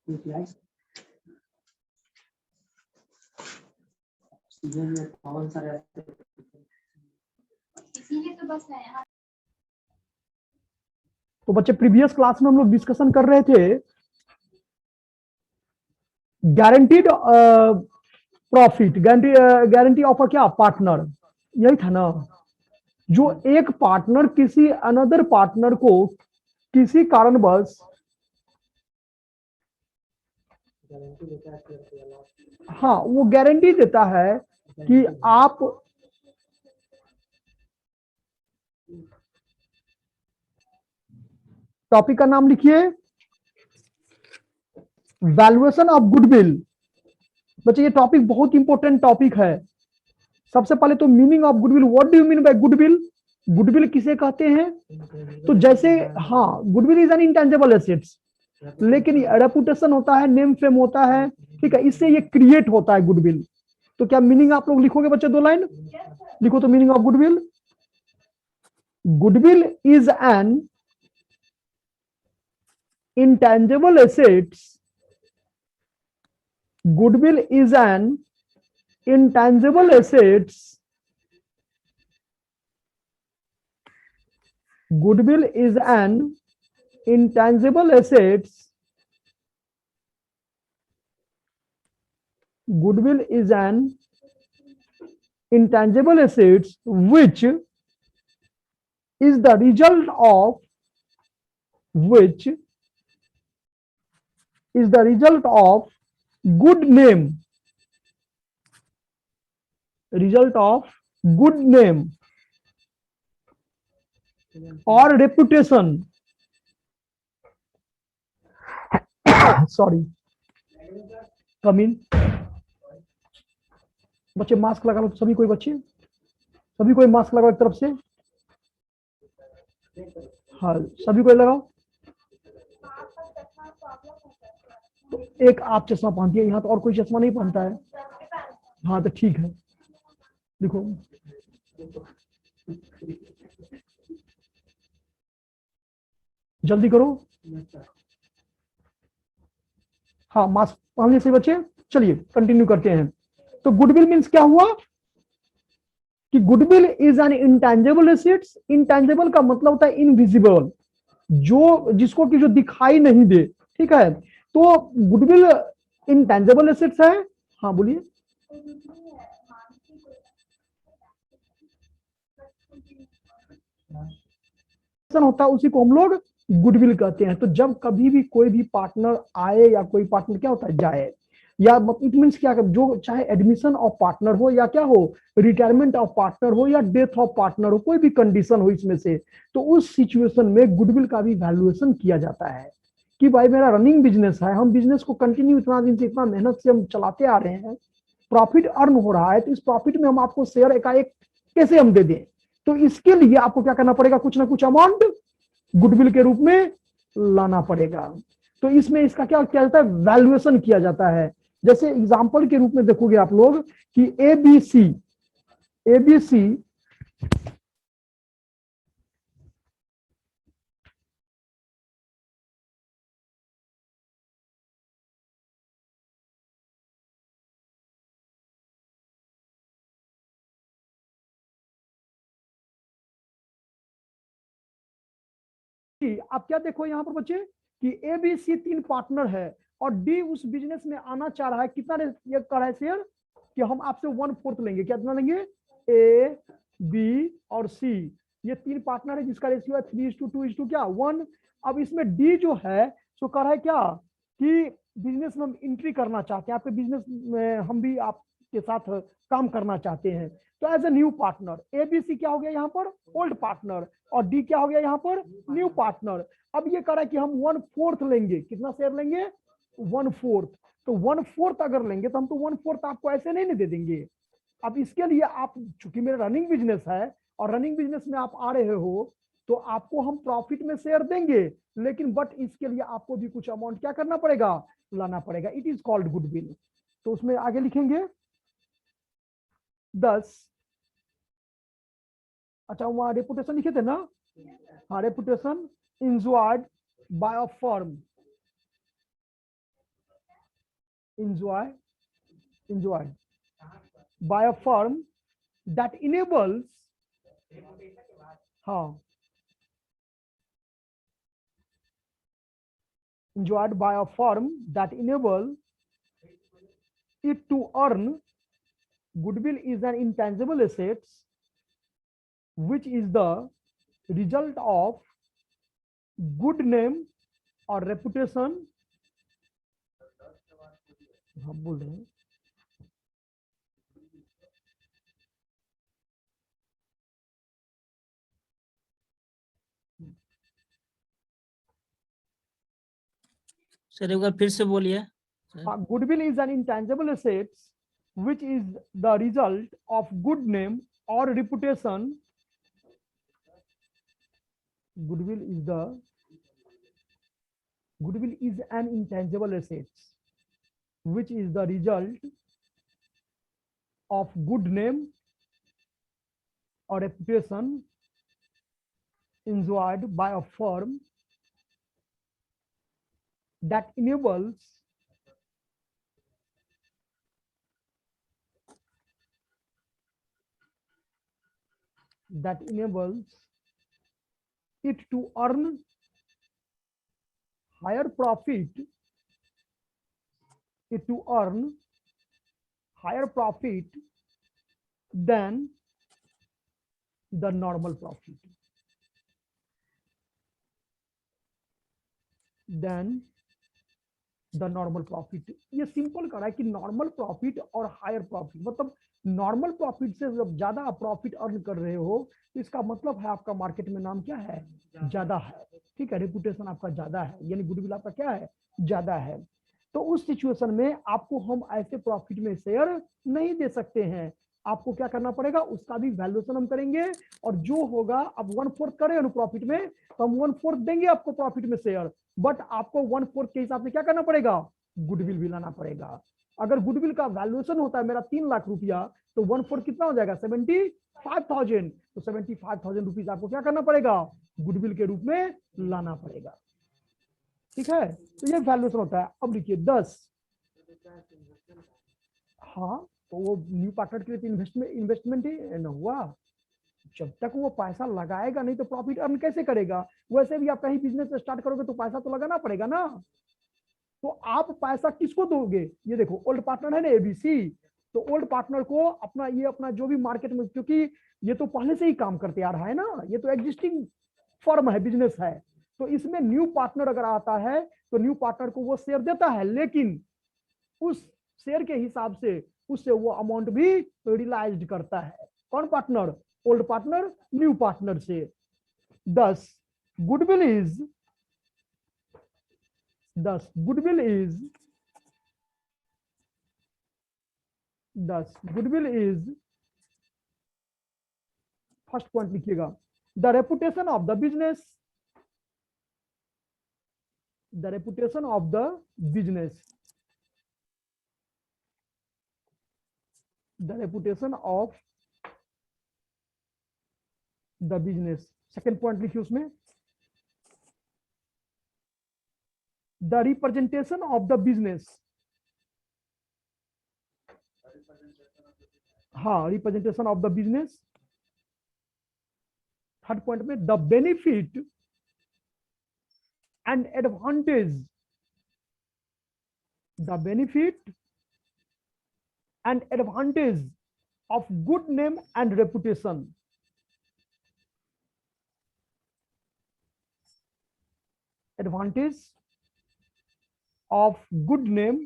तो बच्चे previous class में हम लोग डिस्कशन कर रहे थे गारंटीड प्रॉफिट, गारंटी ऑफ क्या पार्टनर, यही था ना। जो एक पार्टनर किसी अनदर पार्टनर को किसी कारणवश, हाँ वो गारंटी देता है कि आप टॉपिक का नाम लिखिए वैल्यूएशन ऑफ गुडविल। बच्चे ये टॉपिक बहुत इंपॉर्टेंट टॉपिक है। सबसे पहले तो meaning of goodwill, what do you mean by goodwill? Goodwill किसे कहते हैं? तो जैसे हाँ, goodwill is an intangible assets, लेकिन रेपुटेशन होता है, नेम फेम होता है, ठीक है, इससे ये क्रिएट होता है गुडविल। तो क्या मीनिंग आप लोग लिखोगे बच्चे? 2 लाइन लिखो तो meaning of goodwill. Goodwill is an intangible assets. Goodwill is an intangible assets. Goodwill is an intangible assets. Goodwill is an intangible assets which is the result of good name, result of good name or reputation. Sorry, come in. बच्चे mask लगा लो सभी कोई, बच्चे सभी कोई mask लगाओ एक तरफ से। हाँ सभी कोई लगाओ। तो एक आप चश्मा पहनती है, यहाँ तो और कोई चश्मा नहीं पहनता है। हाँ तो ठीक है, देखो जल्दी करो। हाँ मास्क पहनने से बच्चे। चलिए कंटिन्यू करते हैं। तो गुडविल मीन्स क्या हुआ कि goodwill is an intangible assets. Intangible का मतलब होता है इनविजिबल, जो जिसको कि जो दिखाई नहीं दे, ठीक है। तो गुडविल इंटेंजिबल एसेट्स है। हाँ बोलिए। होता है उसी को हम लोग गुडविल कहते हैं। तो जब कभी भी कोई भी पार्टनर आए या कोई पार्टनर क्या होता है जाए, या इट मीन्स क्या, जो चाहे एडमिशन ऑफ पार्टनर हो या क्या हो, रिटायरमेंट ऑफ पार्टनर हो या डेथ ऑफ पार्टनर हो, कोई भी कंडीशन हो इसमें से, तो उस सिचुएशन में गुडविल का भी वैल्यूएशन किया जाता है कि भाई मेरा रनिंग बिजनेस है, हम बिजनेस को कंटिन्यू इतना दिन से इतना मेहनत से हम चलाते आ रहे हैं, प्रॉफिट अर्न हो रहा है, तो इस प्रॉफिट में हम आपको शेयर एकाएक कैसे हम दे दें? तो इसके लिए आपको क्या करना पड़ेगा, कुछ ना कुछ अमाउंट गुडविल के रूप में लाना पड़ेगा। तो इसमें इसका क्या किया जाता है, वैल्यूएशन किया जाता है। जैसे एग्जांपल के रूप में देखोगे आप लोग कि एबीसी आप क्या देखो यहां पर बच्चे कि एबीसी 3 पार्टनर है और डी उस बिजनेस में आना चाह रहा है। कितना ये कर रहा है शेयर कि हम आपसे 1/4 लेंगे। कितना लेंगे? ए बी और सी, ये 3 पार्टनर है जिसका रेशियो है 3:2 क्या 1। अब इसमें डी जो है सो कर रहा है क्या कि बिजनेस में हम एंट्री करना चाहते हैं, आपके बिजनेस में हम भी आपके साथ काम करना चाहते हैं। तो as a new partner ABC क्या हो गया यहाँ पर, ओल्ड पार्टनर, और डी क्या हो गया यहाँ पर, न्यू पार्टनर। अब ये कह रहा है कि हम 1/4 लेंगे। कितना शेयर लेंगे? 1/4। तो 1/4 अगर लेंगे तो हम तो 1/4 आपको ऐसे नहीं दे देंगे। अब इसके लिए आप, चूंकि मेरा रनिंग बिजनेस है और रनिंग बिजनेस में आप आ रहे हो, तो आपको हम प्रॉफिट में शेयर देंगे, लेकिन बट इसके लिए आपको भी कुछ अमाउंट क्या करना पड़ेगा, लाना पड़ेगा। It is called goodwill. तो उसमें आगे लिखेंगे 10। अच्छा वहां रेपुटेशन लिखे थे ना? हाँ, reputation enjoyed bye a firm. enjoyed by a firm that enables, हाँ, enjoyed by a firm that enable it to earn. Goodwill is an intangible asset which is the result of good name or reputation. हम बोल रहे हैं sir एक बार फिर से बोलिए। Goodwill is an intangible asset which is the result of good name or reputation. Goodwill is an intangible asset which is the result of good name or reputation enjoyed by a firm that enables it to earn higher profit, than the normal profit. ये simple करा है कि normal profit और higher profit, मतलब normal profit से जब ज्यादा profit earn कर रहे हो तो इसका मतलब है आपका मार्केट में नाम क्या है, ज्यादा है, ठीक है, रेपुटेशन आपका ज्यादा है, यानी गुडविल आपका क्या है, ज्यादा है। तो उस सिचुएशन में आपको हम ऐसे प्रॉफिट में शेयर नहीं दे सकते हैं, आपको क्या करना पड़ेगा, उसका भी वैल्यूएशन हम करेंगे और जो होगा, अब 1/4 करें ना प्रॉफिट में तो हम 1/4 देंगे आपको प्रॉफिट में शेयर, बट आपको 1/4 के हिसाब से क्या करना पड़ेगा, गुडविल भी लाना पड़ेगा। अगर गुडविल का वैल्यूएशन होता है मेरा 3 लाख रुपया तो 1/4 कितना हो जाएगा, 75,000। तो 75,000 रुपीज आपको क्या करना पड़ेगा, गुडविल के रूप में लाना पड़ेगा, ठीक है। तो ये वैल्यूएशन होता है। अब लिखिए 10, हाँ, तो वो न्यू पार्टनर के लिए इन्वेस्टमेंट ही न हुआ, जब तक वो पैसा लगाएगा नहीं तो प्रॉफिट अर्न कैसे करेगा। वैसे भी आप कहीं बिजनेस स्टार्ट करोगे तो पैसा तो लगाना पड़ेगा ना, तो आप पैसा किसको दोगे, ये देखो ओल्ड पार्टनर है ना एबीसी, तो ओल्ड पार्टनर को अपना जो भी मार्केट में, क्योंकि ये तो पहले से ही काम करते आ रहा है ना, ये तो एग्जिस्टिंग फर्म है, बिजनेस है, तो इसमें न्यू पार्टनर अगर आता है तो न्यू पार्टनर को वो शेयर देता है, लेकिन उस शेयर के हिसाब से उससे वो अमाउंट भी रियलाइज करता है। कौन partner, old partner new partner से। 10 गुडविल इज फर्स्ट पॉइंट लिखिएगा, the reputation of the business, the reputation of the business, the reputation of the business. Second point लिखिए उसमें, the representation of the business, हाँ, representation of the business. Third point में the benefit and advantage, the benefit and advantage of good name and reputation, advantage of good name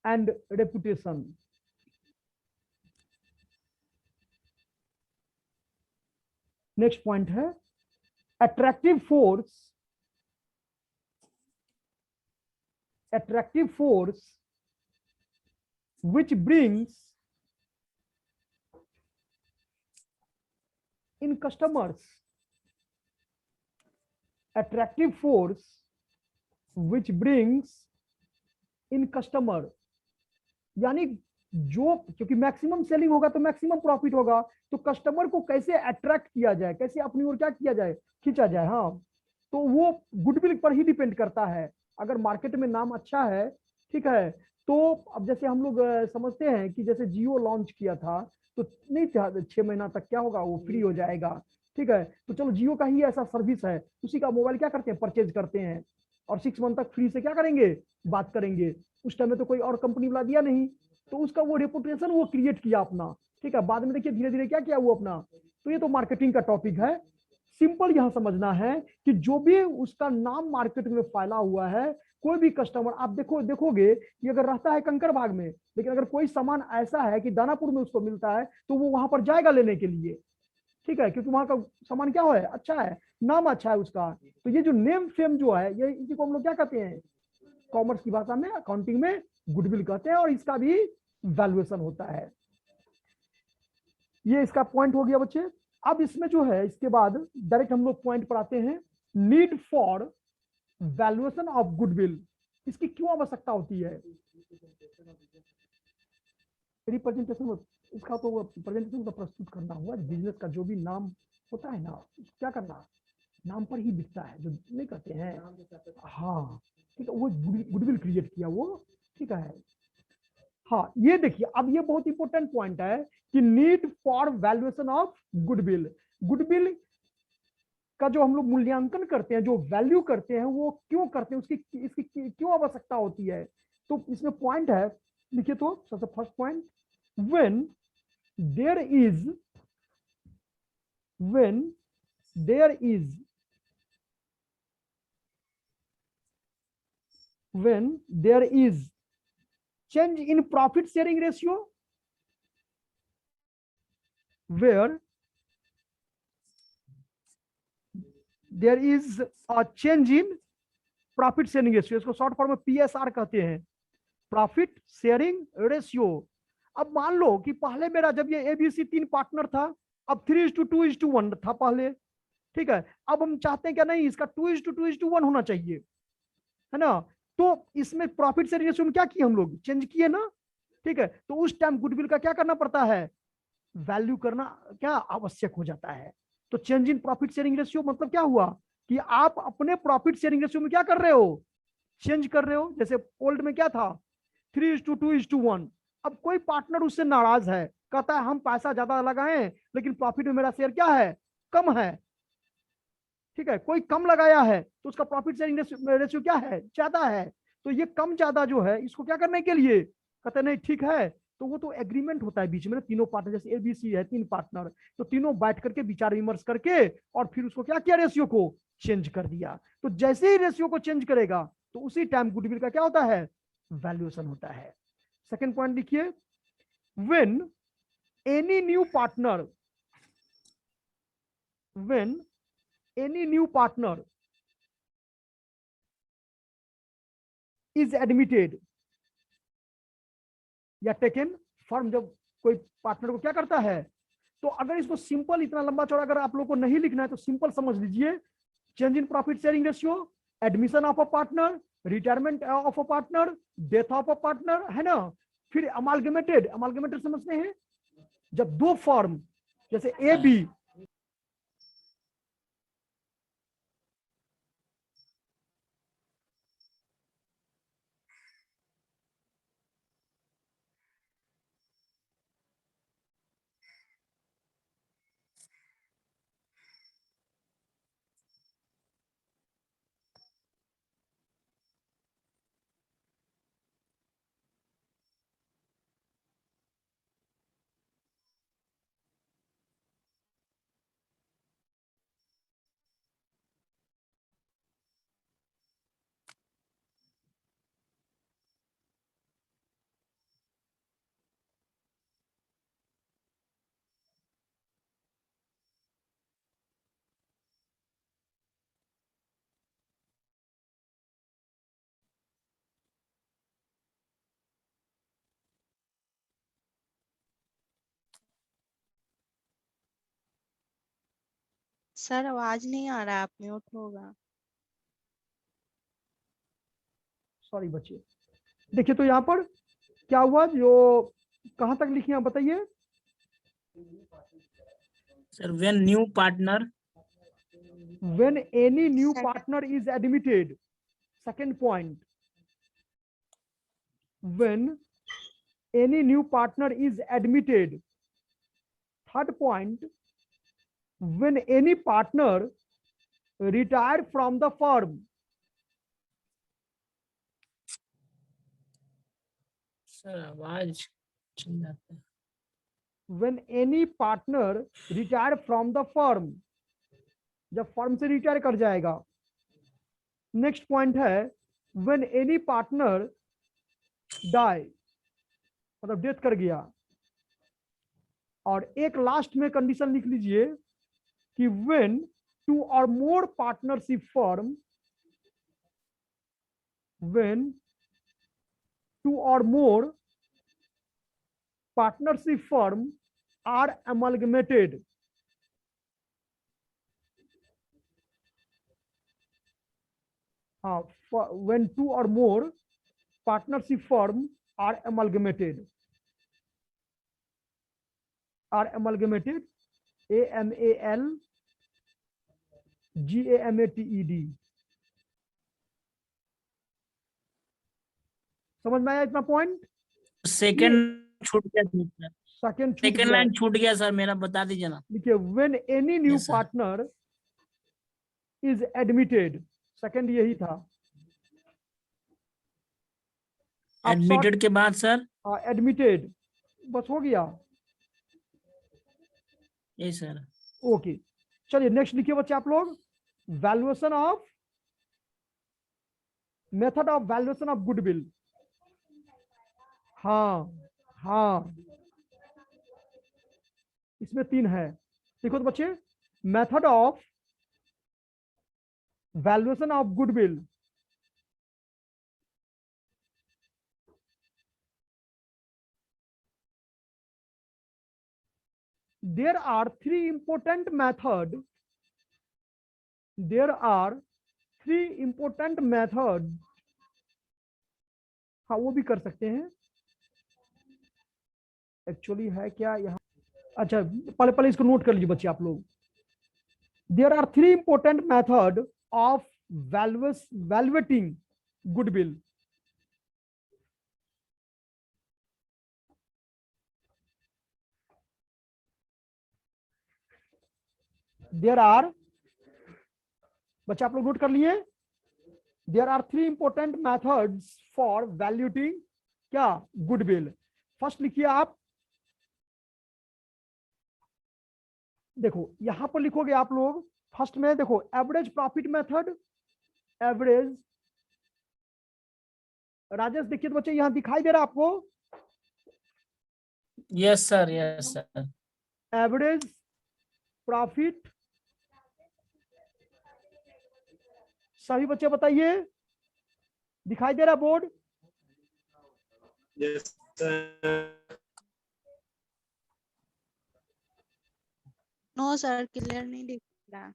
and reputation। Next point है attractive force which brings in customers, attractive force which brings in customer, यानी जो, क्योंकि maximum selling होगा तो maximum profit होगा, तो customer को कैसे अट्रैक्ट किया जाए, कैसे अपनी ओर क्या किया जाए, खींचा जाए, हाँ, तो वो गुडविल पर ही डिपेंड करता है। अगर मार्केट में नाम अच्छा है, ठीक है, तो अब जैसे हम लोग समझते हैं कि जैसे जियो लॉन्च किया था तो नहीं था 6 महीना तक क्या होगा, वो फ्री हो जाएगा। ठीक है, तो चलो जियो का ही ऐसा सर्विस है, उसी का मोबाइल क्या करते हैं, परचेज करते हैं और 6 मंथ तक फ्री से क्या करेंगे, बात करेंगे। उस टाइम में तो कोई और कंपनी वाला दिया नहीं, तो उसका वो रेपुटेशन वो क्रिएट किया अपना। ठीक है, बाद में देखिए धीरे धीरे क्या किया वो अपना। तो ये तो मार्केटिंग का टॉपिक है। सिंपल यहां समझना है कि जो भी उसका नाम मार्केट में फैला हुआ है, कोई भी कस्टमर आप देखोगे कि अगर रहता है कंकर बाग में, लेकिन अगर कोई सामान ऐसा है कि दानापुर में उसको मिलता है तो वो वहां पर जाएगा लेने के लिए। ठीक है, क्योंकि वहां का सामान क्या है, अच्छा है, नाम अच्छा है उसका। तो ये जो नेम फेम जो है, ये इसी को हम लोग क्या कहते हैं, कॉमर्स की भाषा में, अकाउंटिंग में गुडविल कहते हैं, और इसका भी वैल्यूएशन होता है। ये इसका पॉइंट हो गया बच्चे। अब इसमें जो है, इसके बाद डायरेक्ट हम लोग पॉइंट पर आते हैं, need for valuation of goodwill. इसकी क्यों आवश्यकता होती है, रिप्रेजेंटेशन। इसका तो प्रेजेंटेशन का प्रस्तुत करना हुआ, बिजनेस का जो भी नाम होता है ना, क्या करना, नाम पर ही दिखता है, जो नहीं कहते हैं। हाँ, ठीक है, वो गुडविल क्रिएट किया वो। ठीक है, हाँ ये देखिए, अब ये बहुत इंपॉर्टेंट पॉइंट है कि need for valuation of goodwill. Goodwill का जो हम लोग मूल्यांकन करते हैं, जो वैल्यू करते हैं, वो क्यों करते हैं, उसकी इसकी क्यों आवश्यकता होती है। तो इसमें पॉइंट है, लिखिए तो सबसे first point, when there is when there is when there is change in profit sharing ratio, where there is a change in profit sharing ratio, इसको शॉर्ट फॉर्म में पीएसआर कहते हैं, प्रॉफिट शेयरिंग रेशियो। अब मान लो कि पहले मेरा जब ये एबीसी 3 पार्टनर था, अब 3:2:1 था पहले। ठीक है, अब हम चाहते हैं क्या, नहीं इसका 2:2:1 होना चाहिए, है ना। तो इसमें प्रॉफिट शेयरिंग रेशियो में क्या किए हम लोग, चेंज किए ना। ठीक है, तो उस टाइम गुडविल का क्या करना पड़ता है, वैल्यू करना क्या आवश्यक हो जाता है। तो change in profit sharing ratio मतलब क्या हुआ कि आप अपने प्रॉफिट शेयरिंग रेशियो में क्या कर रहे हो, चेंज कर रहे हो। जैसे ओल्ड में क्या था, 3:2:1। अब कोई पार्टनर उससे नाराज है, कहता है हम पैसा ज्यादा लगाए लेकिन प्रॉफिट में मेरा शेयर क्या है, कम है। ठीक है, कोई कम लगाया है तो उसका प्रॉफिट शेयरिंग रेशियो क्या है, ज्यादा है। तो ये कम ज्यादा जो है, इसको क्या करने के लिए कहते नहीं ठीक है, तो वो तो एग्रीमेंट होता है बीच में, तीनों पार्टनर, जैसे एबीसी है 3 पार्टनर, तो तीनों बैठ करके विचार विमर्श करके और फिर उसको क्या किया, रेशियो को चेंज कर दिया। तो जैसे ही रेशियो को चेंज करेगा तो उसी टाइम गुडविल का क्या होता है, वैल्यूएशन होता है। सेकेंड पॉइंट लिखिए, when any new partner, when any new partner is admitted या taken firm, जब कोई पार्टनर को क्या करता है, तो अगर इसको सिंपल, इतना लंबा चौड़ा अगर आप लोग को नहीं लिखना है तो सिंपल समझ लीजिए, change in profit sharing ratio, admission of a partner, retirement of a partner, death of a partner, है ना। फिर अमालगमेटेड, अमालगमेटेड समझते हैं, जब दो फर्म जैसे ए बी, सर आवाज नहीं आ रहा है, आप म्यूट होगा। सॉरी बच्चे, देखिए तो यहाँ पर क्या हुआ, जो कहां तक लिखे आप बताइए sir. When new partner, when any new partner is admitted, second point, when any new partner is admitted. Third point, when any partner retire from the firm. Sir आवाज चल जाता है। When any partner retire from the firm, जब firm से retire कर जाएगा। Next point है when any partner die, मतलब डेथ कर गया। और एक लास्ट में कंडीशन लिख लीजिए कि when two or more partnership firm, when two or more partnership firm are amalgamated. When two or more partnership firm are amalgamated, AMALGAMATED, समझ में आया इतना पॉइंट? सेकंड छूट गया सर। सेकंड सेकंड लाइन छूट गया सर मेरा, बता दीजिए ना। देखिए when any new Yes, sir. partner is admitted, second यही था। एडमिटेड के बाद सर एडमिटेड, बस हो गया। ये सर। ओके, चलिए नेक्स्ट लिखिए बच्चे आप लोग, valuation of, method of valuation of goodwill. हाँ इसमें 3 है, देखो तो बच्चे, method of valuation of goodwill. There are 3 important method. There are 3 important method. हाँ वो भी कर सकते हैं, एक्चुअली है क्या यहाँ। अच्छा पहले इसको नोट कर लीजिए बच्चे आप लोग। There are 3 important method of valuating goodwill. There are, बच्चे आप लोग नोट कर लिए, there are 3 important methods for valuating क्या गुडविल। फर्स्ट लिखिए आप, देखो यहां पर लिखोगे आप लोग, फर्स्ट में देखो average profit method, average. Rajesh देखिए तो बच्चे यहां दिखाई दे रहा है आपको, yes sir, yes sir. Average profit. सभी बच्चे बताइए, दिखाई दे रहा board? Yes sir. No sir, clear नहीं दिख रहा।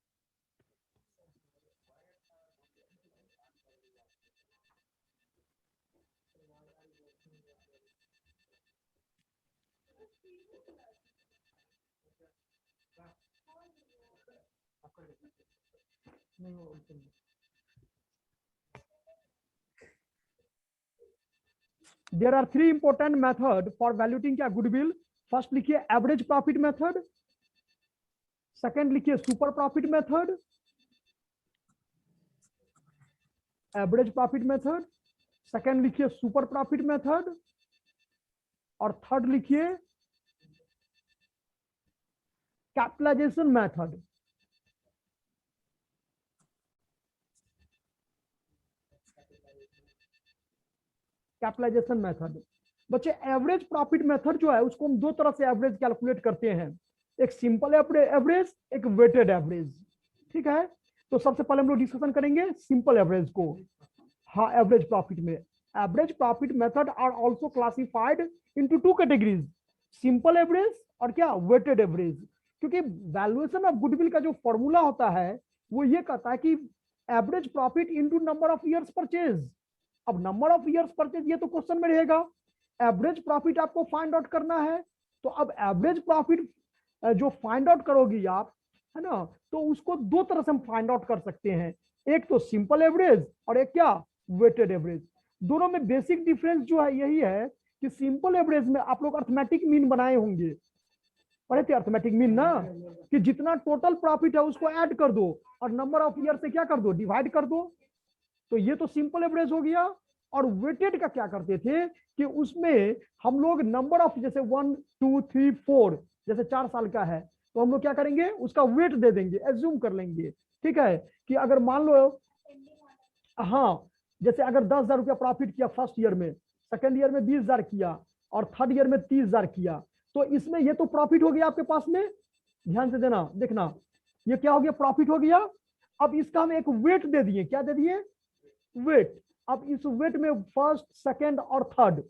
There are 3 important method for valuating क्या गुडविल। फर्स्ट लिखिए एवरेज प्रॉफिट मेथड, सेकंड लिखिए super profit method, average profit method, second लिखिए सुपर प्रॉफिट मेथड, और थर्ड लिखिए कैपिटलाइजेशन मेथड। कैपिटलाइजेशन मेथड बच्चे, एवरेज प्रॉफिट मेथड जो है उसको हम 2 तरह से एवरेज कैलकुलेट करते हैं, एक सिंपल एवरेज, एक वेटेड एवरेज। ठीक है, तो सबसे पहले हम लोग डिस्कशन करेंगे सिंपल एवरेज को। हाँ एवरेज प्रॉफिट में, average profit method are also classified into 2 categories, simple average और क्या वेटेड एवरेज। क्योंकि वैल्यूएशन ऑफ गुडविल का जो फॉर्मूला होता है वो ये कहता है कि average profit into number of years purchase. अब नंबर ऑफ ईयर्स परचेज ये तो क्वेश्चन में रहेगा, एवरेज प्रॉफिट आपको फाइंड आउट करना है। तो अब एवरेज प्रॉफिट जो फाइंड आउट करोगी आप, है ना, तो उसको 2 तरह से हम फाइंड आउट कर सकते हैं, एक तो सिंपल एवरेज और एक क्या वेटेड एवरेज। दोनों में बेसिक डिफरेंस जो है यही है कि सिंपल एवरेज में आप लोग अर्थमेटिक मीन बनाए होंगे, पढ़े थे अर्थमेटिक मीन ना, कि जितना टोटल प्रॉफिट है उसको ऐड कर दो और नंबर ऑफ ईयर से क्या कर दो, डिवाइड कर दो। तो ये तो सिंपल एवरेज हो गया। और वेटेड का क्या करते थे कि उसमें हम लोग नंबर ऑफ, जैसे 1 2 3 4, जैसे 4 साल का है तो हम लोग क्या करेंगे, उसका वेट दे देंगे, एज्यूम कर लेंगे। ठीक है, कि अगर मान लो, हाँ, जैसे अगर 10,000 रुपया प्रॉफिट किया फर्स्ट ईयर में, सेकेंड ईयर में 20,000 किया और थर्ड ईयर में 30,000 किया, तो इसमें ये तो प्रॉफिट हो गया आपके पास में, ध्यान से देना, देखना, ये क्या हो गया, प्रॉफिट हो गया। अब इसका हम एक वेट दे दिए, क्या दे दिए, वेट। अब इस वेट में फर्स्ट, सेकेंड और थर्ड,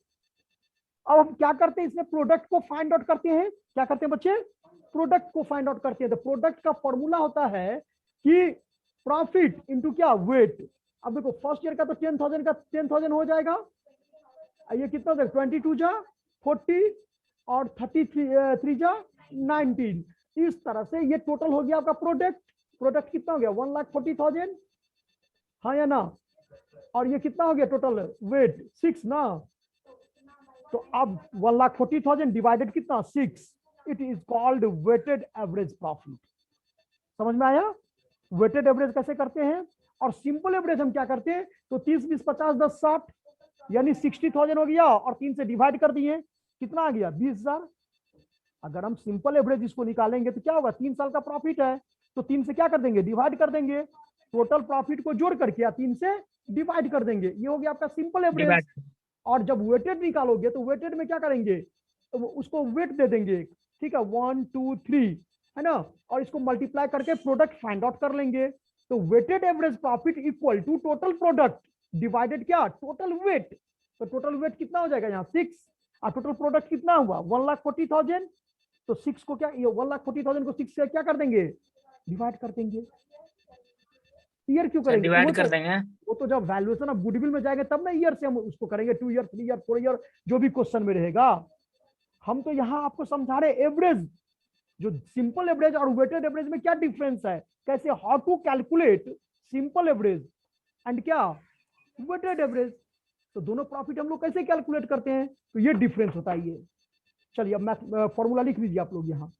अब हम क्या करते हैं, इसमें प्रोडक्ट को फाइंड आउट करते हैं। क्या करते हैं बच्चे, प्रोडक्ट को फाइंड आउट करते हैं। तो प्रोडक्ट का फॉर्मूला होता है कि प्रॉफिट इंटू क्या, वेट। अब देखो फर्स्ट ईयर का तो 10,000 का 10,000 हो जाएगा, ये कितना देर, 22 जा 40 और 33 जा 19। इस तरह से ये टोटल हो गया आपका प्रोडक्ट। प्रोडक्ट कितना हो गया, 1,40,000, हाँ या ना। और ये कितना हो गया टोटल वेट, 6 ना। तो अब 1,40,000 डिवाइडेड कितना, 6, it is called weighted average profit. समझ में आया, वेटेड एवरेज कैसे करते हैं। और सिंपल एवरेज हम क्या करते हैं, तो 30 20 50 10 60, यानी 60,000 हो गया और 3 से डिवाइड कर दिए, कितना आ गया, 20,000। अगर हम सिंपल एवरेज इसको निकालेंगे तो क्या होगा, 3 साल का प्रॉफिट है तो 3 से क्या कर देंगे, डिवाइड कर देंगे, टोटल प्रॉफिट को जोड़ करके 3 से डिवाइड कर देंगे, ये हो गया आपका सिंपल एवरेज। और जब वेटेड निकालोगे तो वेटेड में क्या करेंगे, तो उसको वेट दे देंगे, ठीक है, 1 2 3, है ना, और इसको मल्टीप्लाई करके प्रोडक्ट फाइंड आउट कर लेंगे। तो weighted average profit equal to total product divided क्या, टोटल वेट। तो टोटल वेट कितना हो जाएगा यहाँ 6, और टोटल प्रोडक्ट कितना हुआ 1,40,000। तो 6 को क्या, 1,40,000 को 6 से क्या कर देंगे, डिवाइड कर देंगे। ईयर क्यों करेंगे, डिवाइड कर देंगे। वो तो जब वैल्यूएशन ऑफ गुडविल में जाएंगे तब ना ईयर से हम उसको करेंगे, 2 ईयर 3 ईयर 4 ईयर, जो भी क्वेश्चन में रहेगा। हम तो यहाँ आपको समझा रहे एवरेज, जो सिंपल एवरेज और वेटेड एवरेज में क्या डिफरेंस है, कैसे, how to calculate simple average and क्या, वेटेड एवरेज। तो दोनों प्रॉफिट हम लोग कैसे कैलकुलेट करते हैं, तो ये डिफरेंस होता है ये। चलिए अब मैं फॉर्मूला लिख लीजिए आप लोग यहाँ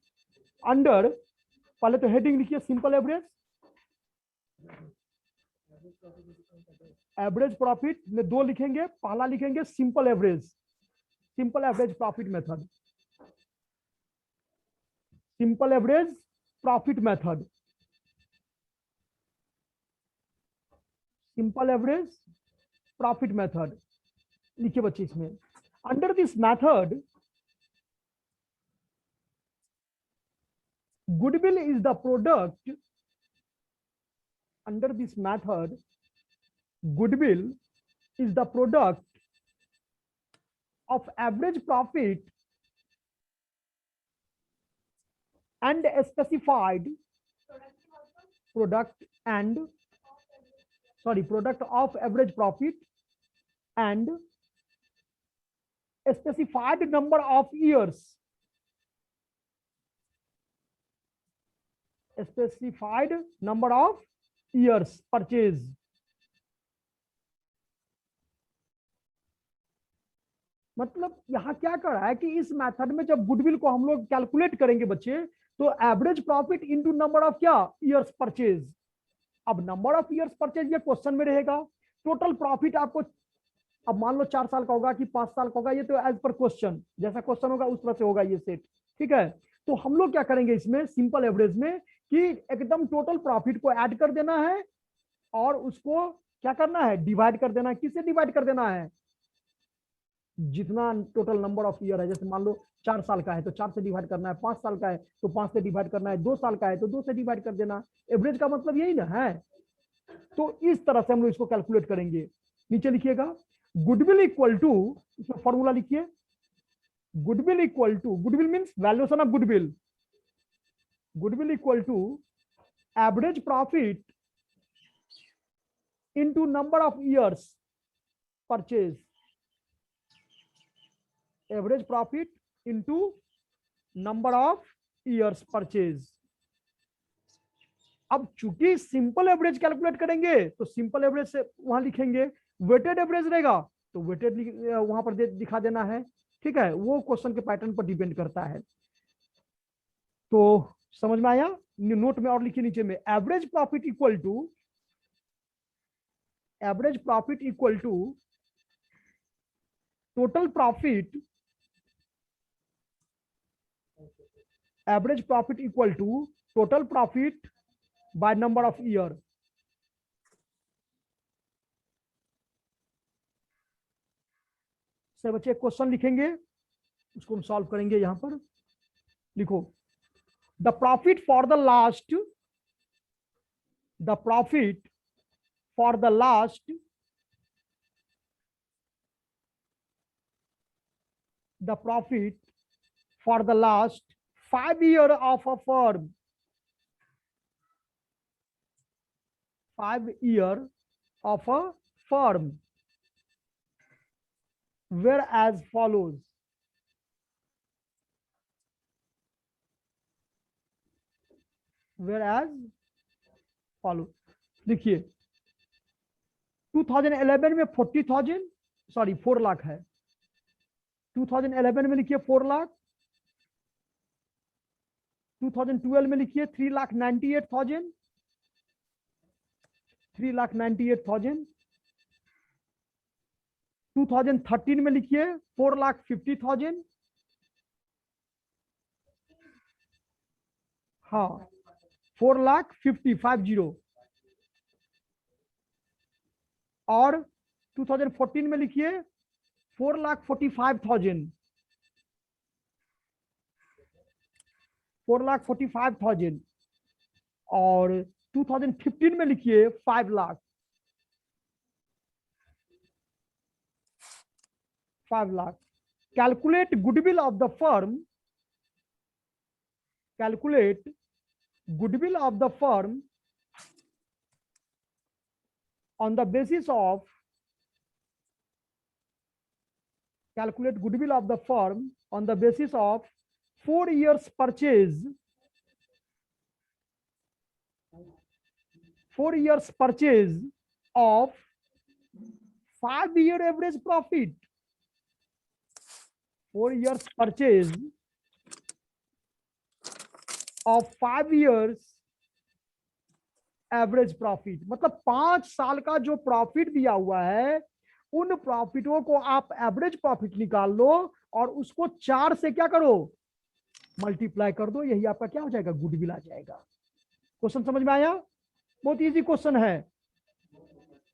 अंडर, पहले तो हेडिंग लिखिए सिंपल एवरेज, एवरेज प्रॉफिट में 2 लिखेंगे, पहला लिखेंगे simple average, simple average profit method, simple average profit method, simple average profit method लिखिए बच्चे इसमें। Under this method goodwill is the product, under this method goodwill is the product of average profit and a specified product and product of average profit and a specified number of years, specified number of years purchase। मतलब यहां क्या कर रहा है कि इस method में जब गुडविल को हम लोग कैलकुलेट करेंगे बच्चे, तो average profit into number of क्या, ईयर्स परचेज। अब नंबर ऑफ ईयर्स परचेज ये क्वेश्चन में रहेगा, टोटल प्रॉफिट आपको, अब मान लो 4 साल का होगा कि 5 साल का होगा, ये तो एज पर क्वेश्चन, जैसा क्वेश्चन होगा उस तरह से होगा ये सेट, ठीक है। तो हम लोग क्या करेंगे इसमें सिंपल एवरेज में कि एकदम टोटल प्रॉफिट को ऐड कर देना है और उसको क्या करना है, डिवाइड कर देना है। किससे डिवाइड कर देना है, जितना टोटल नंबर ऑफ ईयर है, जैसे मान लो 4 साल का है तो 4 से डिवाइड करना है, 5 साल का है तो 5 से डिवाइड करना है, 2 साल का है तो 2 से डिवाइड कर देना। एवरेज का मतलब यही ना है। तो इस तरह से हम लोग इसको कैलकुलेट करेंगे। नीचे लिखिएगा गुडविल इक्वल टू, इसमें फॉर्मूला लिखिए, goodwill equal to, goodwill means valuation of goodwill, goodwill equal to average profit into number of years purchase, average profit into number of years purchase. अब चूंकि सिंपल एवरेज कैलकुलेट करेंगे तो simple average से वहां लिखेंगे, weighted average रहेगा तो weighted वहां पर दिखा देना है। ठीक है, वो क्वेश्चन के पैटर्न पर डिपेंड करता है। तो समझ में आया? नोट में और लिखिए नीचे में, average profit equal to total profit, average profit equal to total profit by number of year. Sir बच्चे क्वेश्चन लिखेंगे, उसको हम सॉल्व करेंगे। यहां पर लिखो, the profit for the last, the profit for the last, the profit for the last 5 years of a firm, 5 years of a firm were as follows. Whereas follow, देखिए 2011 में 40,000, सॉरी 4 लाख है। 2011 में लिखिए 4 लाख, 2012 में लिखिए 3,98,000, 3,98,000। 2013 में लिखिए 4,50,000, हाँ 4,50,50। और 2014 में लिखिए 4,45,000, 4,45,000। और 2015 में लिखिए 5 lakh, 5 lakh. Calculate goodwill of the firm, calculate goodwill of the firm on the basis of, calculate goodwill of the firm on the basis of 4 years purchase, 4 years purchase of 5-year average profit, 4 years purchase of 5 years average profit. मतलब 5 साल का जो profit दिया हुआ है, उन प्रॉफिटों को आप एवरेज प्रॉफिट निकाल लो और उसको 4 से क्या करो, मल्टीप्लाई कर दो। यही आपका क्या हो जाएगा, गुडविल आ जाएगा। क्वेश्चन समझ में आया? बहुत इजी क्वेश्चन है।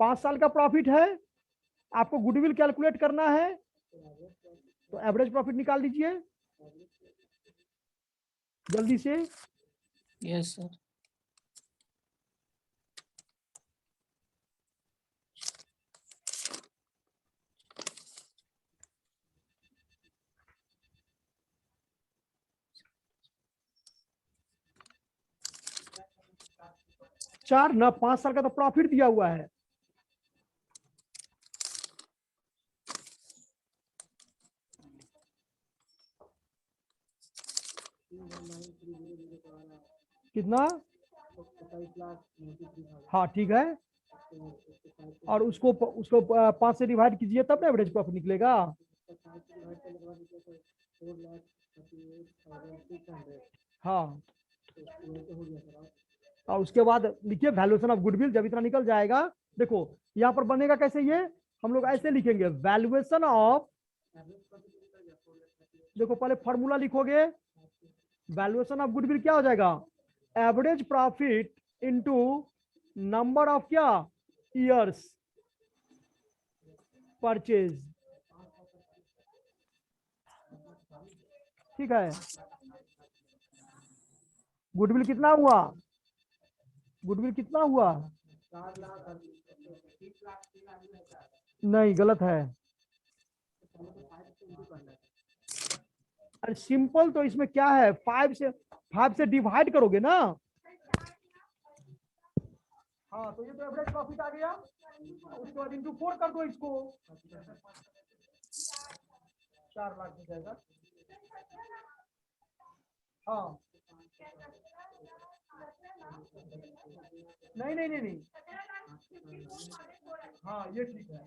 5 साल का प्रॉफिट है, आपको गुडविल कैलकुलेट करना है, तो एवरेज प्रॉफिट निकाल दीजिए जल्दी से। Yes sir. चार ना, 5 साल का तो प्रॉफिट दिया हुआ है। कितना? हाँ ठीक है। और उसको 5 से डिवाइड कीजिए तब ना एवरेज प्रॉफिट निकलेगा। हाँ, और उसके बाद लिखिए वैल्यूएशन ऑफ गुडविल। जब इतना निकल जाएगा, देखो यहाँ पर बनेगा कैसे, ये हम लोग ऐसे लिखेंगे, वैल्यूएशन ऑफ, देखो पहले फॉर्मूला लिखोगे, वैल्यूएशन ऑफ गुडविल क्या हो जाएगा, average profit into number of क्या, ईयर्स परचेज। ठीक है, गुडविल कितना हुआ, गुडविल कितना हुआ, नहीं गलत है। अरे सिंपल, तो इसमें क्या है, 5 से डिवाइड करोगे ना। हाँ तो ये तो एवरेज प्रॉफिट आ गया, उसके बाद इंटू 4 कर दो इसको, 4 लाख हो जाएगा। हाँ नहीं नहीं नहीं नहीं, हाँ ये ठीक है।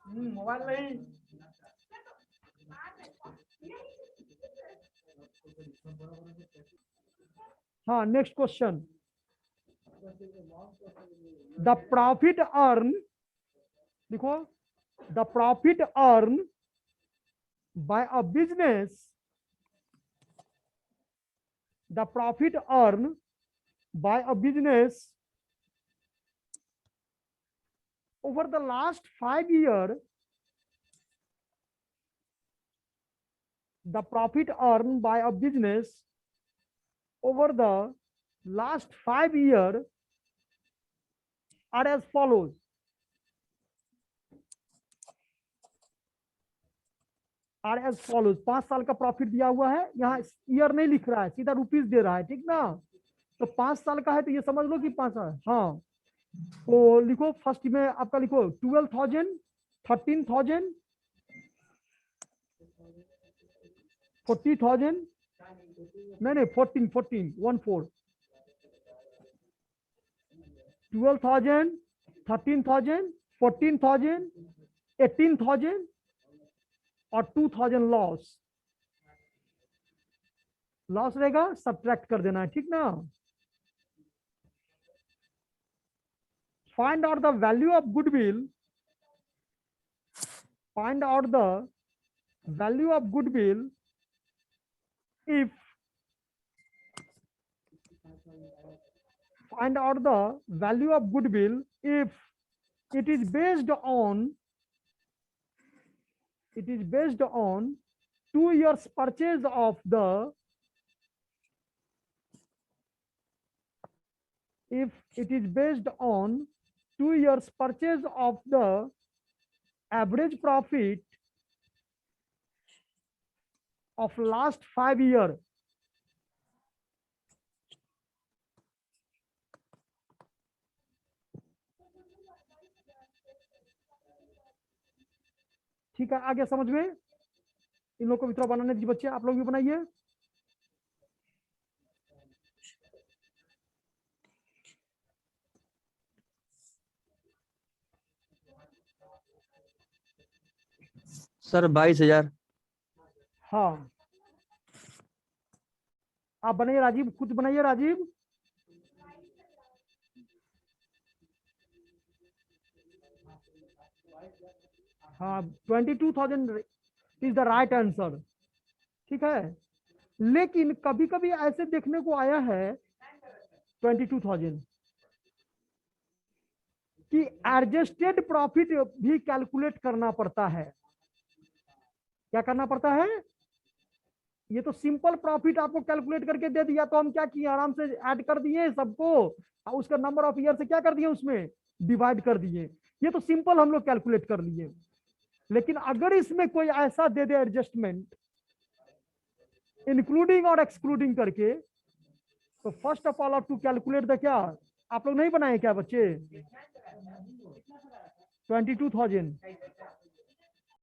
मोबाइल नहीं। हाँ, next question. The profit earn, देखो, the profit earn by a business, the profit earn by a business over the last 5 years, the profit earned by a business over the last 5 years are as follows. are as follows. 5 साल का profit दिया हुआ है, यहाँ year नहीं लिख रहा है, सीधा रुपीस दे रहा है, ठीक ना। तो 5 साल का है तो ये समझ लो कि 5 साल। हाँ, तो लिखो फर्स्ट में आपका लिखो 12,000, 13,000, 40,000, नहीं 14, 14, 12,000, 13,000, 14,000, 18,000 और 2,000 लॉस रहेगा, सब्ट्रैक्ट कर देना है, ठीक ना। Find out the value of goodwill. Find out the value of goodwill if find out the value of goodwill if it is based on 2 years purchase of the if it is based on 2 years purchase of the average profit of last 5 years. ठीक है, आगे समझ में। इन लोगों को भी थोड़ा बनाने दीजिए बच्चे, आप लोग भी बनाइए। सर 22,000। हाँ, आप बनाइए राजीव, खुद बनाइए राजीव। हाँ, 22,000 इज द राइट आंसर, ठीक है। लेकिन कभी कभी ऐसे देखने को आया है 22,000 कि एडजस्टेड प्रॉफिट भी कैलकुलेट करना पड़ता है। क्या करना पड़ता है? ये तो सिंपल प्रॉफिट आपको कैलकुलेट करके दे दिया, तो हम क्या किए, आराम से ऐड कर दिए सबको और उसका नंबर ऑफ ईयर से क्या कर दिए, उसमें डिवाइड कर दिए। ये तो सिंपल हम लोग कैलकुलेट कर लिए। लेकिन अगर इसमें कोई ऐसा दे दे एडजस्टमेंट इंक्लूडिंग और एक्सक्लूडिंग करके, तो first of all to calculate the क्या, आप लोग नहीं बनाए क्या बच्चे? 22,000